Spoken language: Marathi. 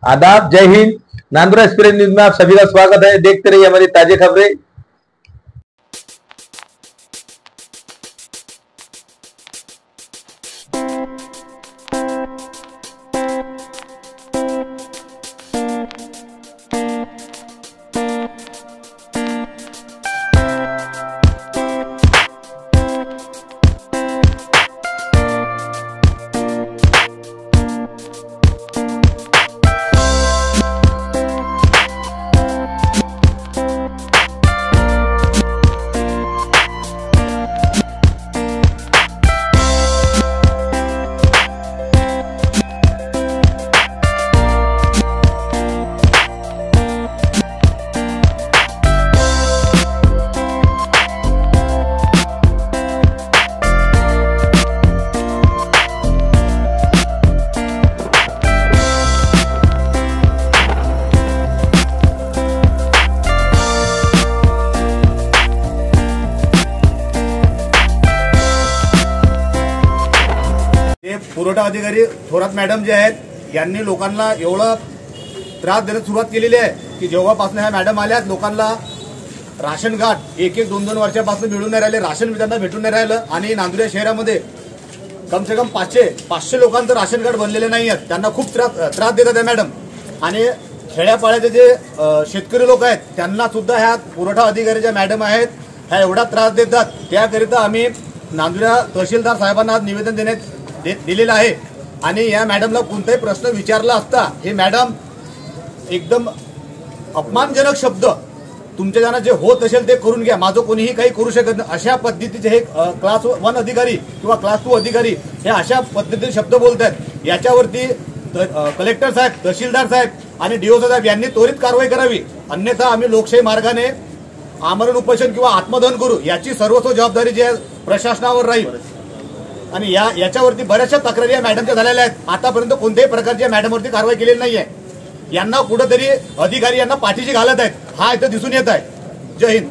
आदाब, जय हिंद। नांदुरा एक्सप्रेस न्यूज में आप सभी का स्वागत है। देखते रहिए हमारी ताजी खबरें। पुरवठा अधिकारी थोरात मॅडम जे आहेत यांनी लोकांना एवढा त्रास देण्यास सुरुवात केलेली आहे की जेव्हापासून ह्या मॅडम आल्यात लोकांना राशन कार्ड एक दोन वर्षापासून मिळून नाही राहिले, राशन त्यांना भेटून नाही राहिलं आणि नांदुरा शहरामध्ये कम से कम 500 लोकांचं राशन कार्ड बनलेले नाही आहेत। त्यांना खूप त्रास देतात आहे मॅडम। आणि खेड्यापाड्याचे जे शेतकरी लोक आहेत त्यांना सुद्धा ह्या पुरवठा अधिकारीच्या मॅडम आहेत ह्या एवढा त्रास देतात। त्याकरिता आम्ही नांदुरा तहसीलदार साहेबांना निवेदन दिलेलं आहे आणि या मॅडमला कोणताही प्रश्न विचारला असता हे मॅडम एकदम अपमानजनक शब्द तुमच्या ज्यांना जे होत असेल ते करून घ्या, माझं कोणीही काही करू शकत नाही अशा पद्धतीचे हे क्लास 1 अधिकारी किंवा क्लास 2 अधिकारी हे अशा पद्धतीचे शब्द बोलतात। याच्यावरती कलेक्टर साहेब, तहसीलदार साहेब आणि डीओ साहेब यांनी त्वरित कारवाई करावी, अन्यथा आम्ही लोकशाही मार्गाने आमरण उपोषण किंवा आत्मदहन करू। याची सर्वस्व जबाबदारी जी आहे प्रशासनावर राहील। आणि याच्यावरती बऱ्याचशा तक्रारी या मॅडमच्या झालेल्या आहेत। आतापर्यंत कोणत्याही प्रकारच्या मॅडमवरती कारवाई केलेली नाहीये। यांना कुठेतरी अधिकारी यांना पाठीशी घालत आहेत, हा इथं दिसून येत आहे। जय हिंद।